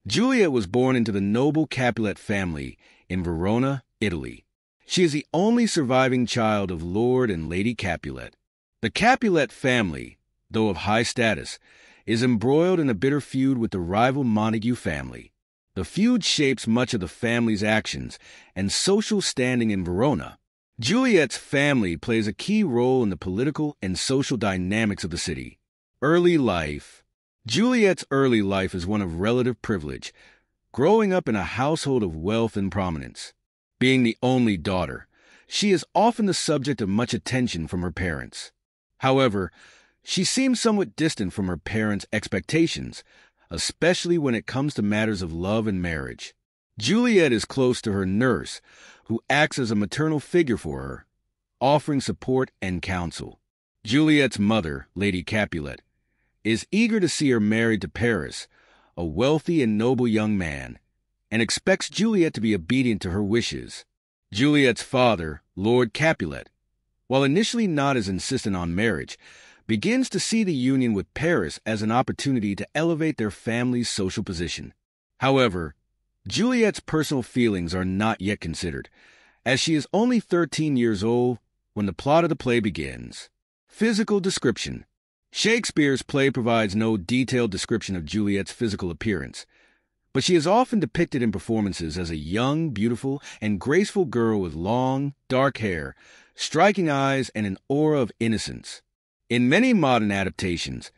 Juliet was born into the noble Capulet family in Verona, Italy. She is the only surviving child of Lord and Lady Capulet. The Capulet family, though of high status, is embroiled in a bitter feud with the rival Montague family. The feud shapes much of the family's actions and social standing in Verona. Juliet's family plays a key role in the political and social dynamics of the city. Early life. Juliet's early life is one of relative privilege, growing up in a household of wealth and prominence. Being the only daughter, she is often the subject of much attention from her parents. However, she seems somewhat distant from her parents' expectations, especially when it comes to matters of love and marriage. Juliet is close to her nurse, who acts as a maternal figure for her, offering support and counsel. Juliet's mother, Lady Capulet, is eager to see her married to Paris, a wealthy and noble young man, and expects Juliet to be obedient to her wishes. Juliet's father, Lord Capulet, while initially not as insistent on marriage, begins to see the union with Paris as an opportunity to elevate their family's social position. However, Juliet's personal feelings are not yet considered, as she is only 13 years old when the plot of the play begins. Physical description. Shakespeare's play provides no detailed description of Juliet's physical appearance, but she is often depicted in performances as a young, beautiful, and graceful girl with long, dark hair, striking eyes, and an aura of innocence. In many modern adaptations,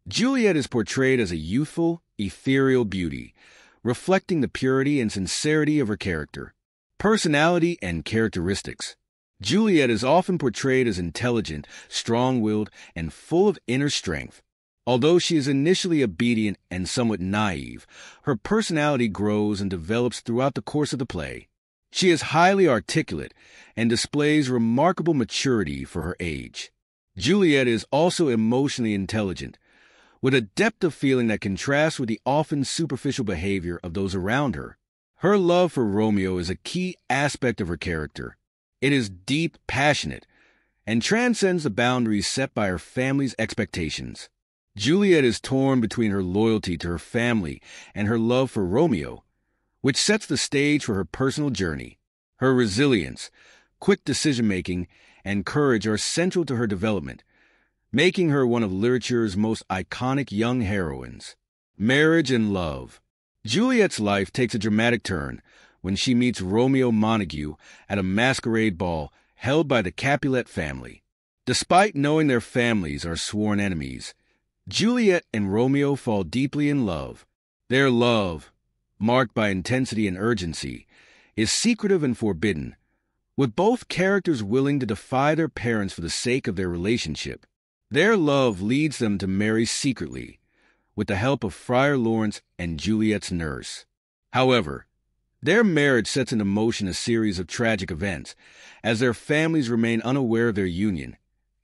Juliet is portrayed as a youthful, ethereal beauty, reflecting the purity and sincerity of her character. Personality and characteristics. Juliet is often portrayed as intelligent, strong-willed, and full of inner strength. Although she is initially obedient and somewhat naive, her personality grows and develops throughout the course of the play. She is highly articulate and displays remarkable maturity for her age. Juliet is also emotionally intelligent, with a depth of feeling that contrasts with the often superficial behavior of those around her. Her love for Romeo is a key aspect of her character. It is deep, passionate, and transcends the boundaries set by her family's expectations. Juliet is torn between her loyalty to her family and her love for Romeo, which sets the stage for her personal journey. Her resilience, quick decision-making, and courage are central to her development, making her one of literature's most iconic young heroines. Marriage and love. Juliet's life takes a dramatic turn when she meets Romeo Montague at a masquerade ball held by the Capulet family. Despite knowing their families are sworn enemies, Juliet and Romeo fall deeply in love. Their love, marked by intensity and urgency, is secretive and forbidden, with both characters willing to defy their parents for the sake of their relationship. Their love leads them to marry secretly, with the help of Friar Lawrence and Juliet's nurse. However, their marriage sets into motion a series of tragic events, as their families remain unaware of their union,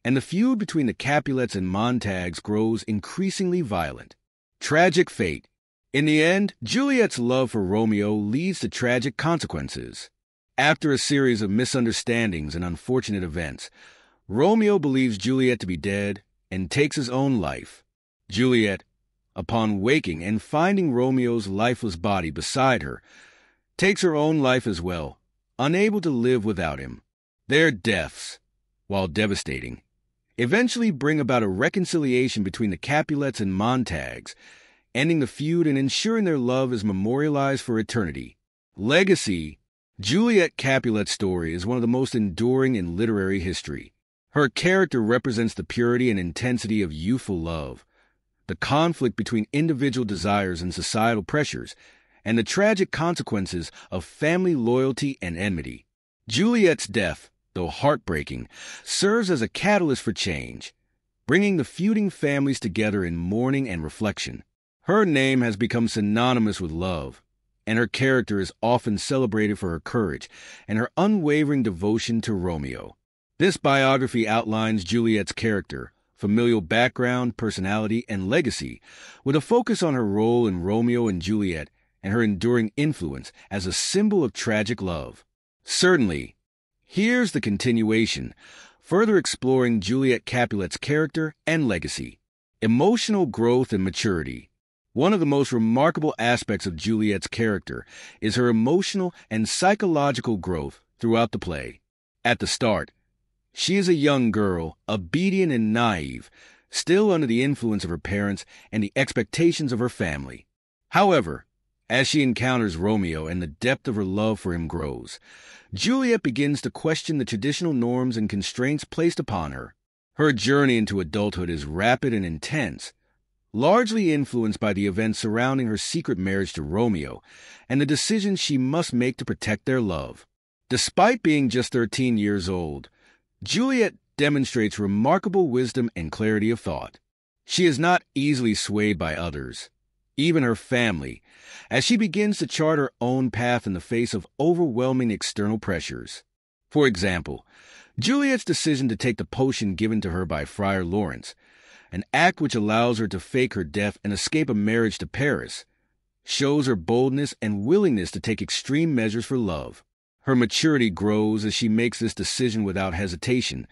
and the feud between the Capulets and Montagues grows increasingly violent. Tragic fate. In the end, Juliet's love for Romeo leads to tragic consequences. After a series of misunderstandings and unfortunate events, Romeo believes Juliet to be dead and takes his own life. Juliet, upon waking and finding Romeo's lifeless body beside her, takes her own life as well, unable to live without him. Their deaths, while devastating, eventually bring about a reconciliation between the Capulets and Montagues, ending the feud and ensuring their love is memorialized for eternity. Legacy. Juliet Capulet's story is one of the most enduring in literary history. Her character represents the purity and intensity of youthful love, the conflict between individual desires and societal pressures, and the tragic consequences of family loyalty and enmity. Juliet's death, though heartbreaking, serves as a catalyst for change, bringing the feuding families together in mourning and reflection. Her name has become synonymous with love, and her character is often celebrated for her courage and her unwavering devotion to Romeo. This biography outlines Juliet's character, familial background, personality, and legacy, with a focus on her role in Romeo and Juliet and her enduring influence as a symbol of tragic love. Certainly, here's the continuation, further exploring Juliet Capulet's character and legacy. Emotional growth and maturity. One of the most remarkable aspects of Juliet's character is her emotional and psychological growth throughout the play. At the start, she is a young girl, obedient and naive, still under the influence of her parents and the expectations of her family. However, as she encounters Romeo and the depth of her love for him grows, Juliet begins to question the traditional norms and constraints placed upon her. Her journey into adulthood is rapid and intense, largely influenced by the events surrounding her secret marriage to Romeo and the decisions she must make to protect their love. Despite being just 13 years old, Juliet demonstrates remarkable wisdom and clarity of thought. She is not easily swayed by others, even her family, as she begins to chart her own path in the face of overwhelming external pressures. For example, Juliet's decision to take the potion given to her by Friar Lawrence, an act which allows her to fake her death and escape a marriage to Paris, shows her boldness and willingness to take extreme measures for love. Her maturity grows as she makes this decision without hesitation,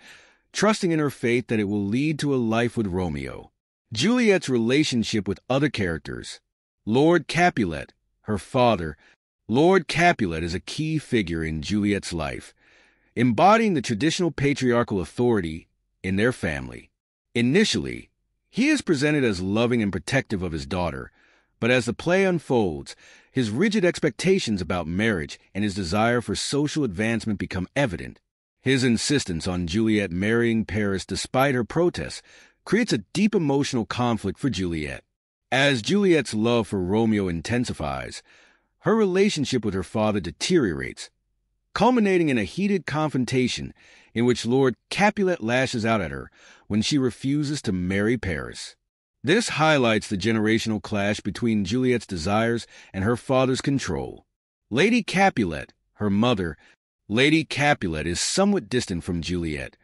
trusting in her faith that it will lead to a life with Romeo. Juliet's relationship with other characters. Lord Capulet, her father. Lord Capulet is a key figure in Juliet's life, embodying the traditional patriarchal authority in their family. Initially, he is presented as loving and protective of his daughter, but as the play unfolds, his rigid expectations about marriage and his desire for social advancement become evident. His insistence on Juliet marrying Paris despite her protests creates a deep emotional conflict for Juliet. As Juliet's love for Romeo intensifies, her relationship with her father deteriorates, culminating in a heated confrontation in which Lord Capulet lashes out at her when she refuses to marry Paris. This highlights the generational clash between Juliet's desires and her father's control. Lady Capulet, her mother, Lady Capulet is somewhat distant from Juliet,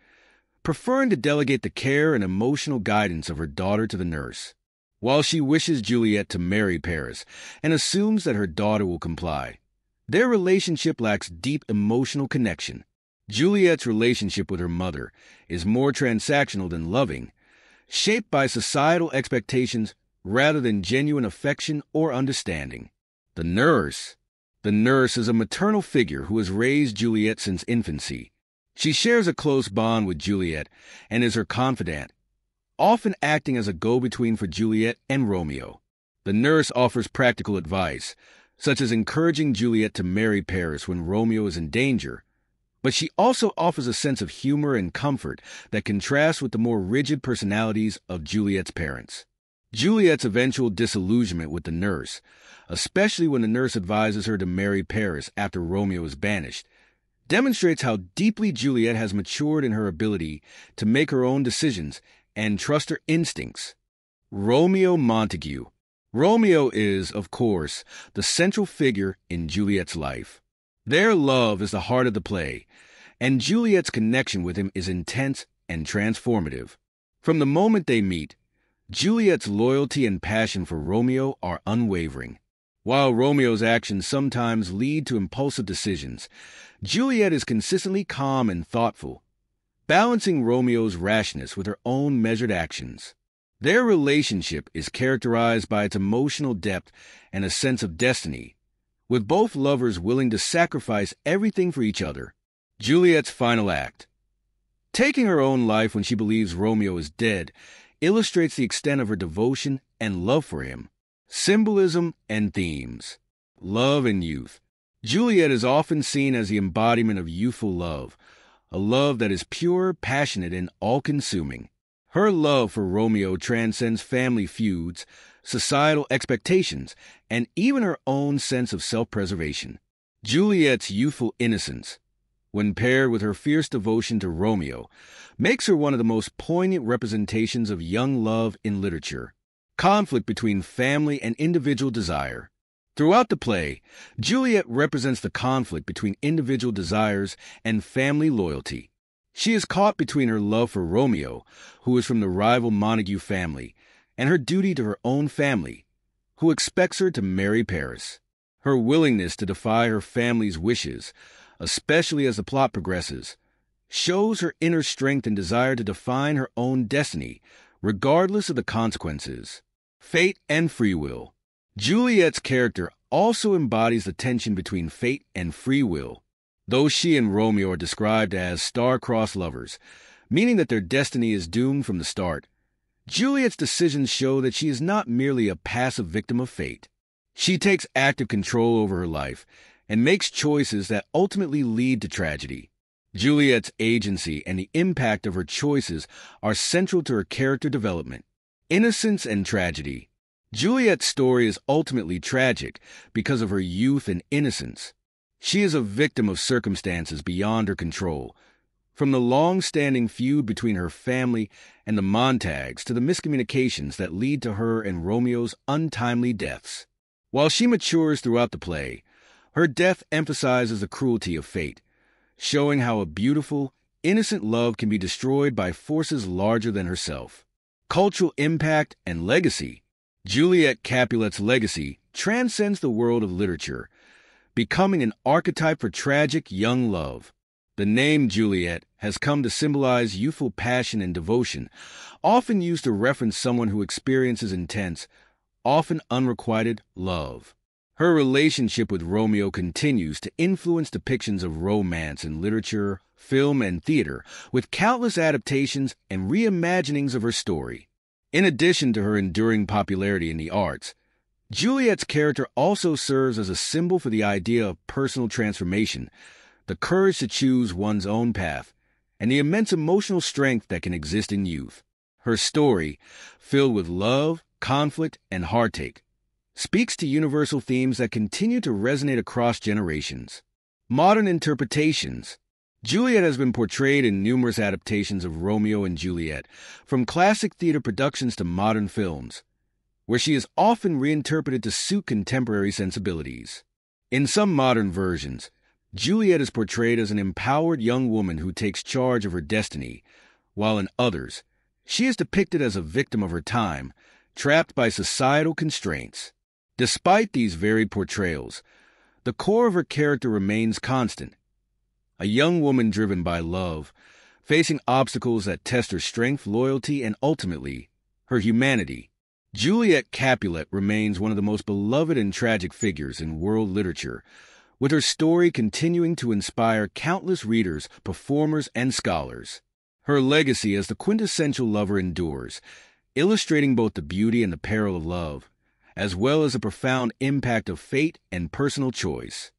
preferring to delegate the care and emotional guidance of her daughter to the nurse. While she wishes Juliet to marry Paris and assumes that her daughter will comply, their relationship lacks deep emotional connection. Juliet's relationship with her mother is more transactional than loving, shaped by societal expectations rather than genuine affection or understanding. The nurse is a maternal figure who has raised Juliet since infancy. She shares a close bond with Juliet and is her confidant, often acting as a go-between for Juliet and Romeo. The nurse offers practical advice, such as encouraging Juliet to marry Paris when Romeo is in danger, but she also offers a sense of humor and comfort that contrasts with the more rigid personalities of Juliet's parents. Juliet's eventual disillusionment with the nurse, especially when the nurse advises her to marry Paris after Romeo is banished, demonstrates how deeply Juliet has matured in her ability to make her own decisions and trust her instincts. Romeo Montague. Romeo is, of course, the central figure in Juliet's life. Their love is the heart of the play, and Juliet's connection with him is intense and transformative. From the moment they meet, Juliet's loyalty and passion for Romeo are unwavering. While Romeo's actions sometimes lead to impulsive decisions, Juliet is consistently calm and thoughtful, balancing Romeo's rashness with her own measured actions. Their relationship is characterized by its emotional depth and a sense of destiny, with both lovers willing to sacrifice everything for each other. Juliet's final act, taking her own life when she believes Romeo is dead, illustrates the extent of her devotion and love for him. Symbolism and themes. Love and youth. Juliet is often seen as the embodiment of youthful love, a love that is pure, passionate, and all-consuming. Her love for Romeo transcends family feuds, societal expectations, and even her own sense of self-preservation. Juliet's youthful innocence, when paired with her fierce devotion to Romeo, makes her one of the most poignant representations of young love in literature. Conflict between family and individual desire. Throughout the play, Juliet represents the conflict between individual desires and family loyalty. She is caught between her love for Romeo, who is from the rival Montague family, and her duty to her own family, who expects her to marry Paris. Her willingness to defy her family's wishes, especially as the plot progresses, shows her inner strength and desire to define her own destiny, regardless of the consequences. Fate and free will. Juliet's character also embodies the tension between fate and free will. Though she and Romeo are described as star-crossed lovers, meaning that their destiny is doomed from the start, Juliet's decisions show that she is not merely a passive victim of fate. She takes active control over her life and makes choices that ultimately lead to tragedy. Juliet's agency and the impact of her choices are central to her character development. Innocence and tragedy. Juliet's story is ultimately tragic because of her youth and innocence. She is a victim of circumstances beyond her control, from the long-standing feud between her family and the Montagues to the miscommunications that lead to her and Romeo's untimely deaths. While she matures throughout the play, her death emphasizes the cruelty of fate, showing how a beautiful, innocent love can be destroyed by forces larger than herself. Cultural impact and legacy. Juliet Capulet's legacy transcends the world of literature, becoming an archetype for tragic young love. The name Juliet has come to symbolize youthful passion and devotion, often used to reference someone who experiences intense, often unrequited love. Her relationship with Romeo continues to influence depictions of romance in literature, film, and theater, with countless adaptations and reimaginings of her story. In addition to her enduring popularity in the arts, Juliet's character also serves as a symbol for the idea of personal transformation, the courage to choose one's own path, and the immense emotional strength that can exist in youth. Her story, filled with love, conflict, and heartache, speaks to universal themes that continue to resonate across generations. Modern interpretations. Juliet has been portrayed in numerous adaptations of Romeo and Juliet, from classic theater productions to modern films, where she is often reinterpreted to suit contemporary sensibilities. In some modern versions, Juliet is portrayed as an empowered young woman who takes charge of her destiny, while in others, she is depicted as a victim of her time, trapped by societal constraints. Despite these varied portrayals, the core of her character remains constant. A young woman driven by love, facing obstacles that test her strength, loyalty, and ultimately, her humanity. Juliet Capulet remains one of the most beloved and tragic figures in world literature, with her story continuing to inspire countless readers, performers, and scholars. Her legacy as the quintessential lover endures, illustrating both the beauty and the peril of love, as well as the profound impact of fate and personal choice.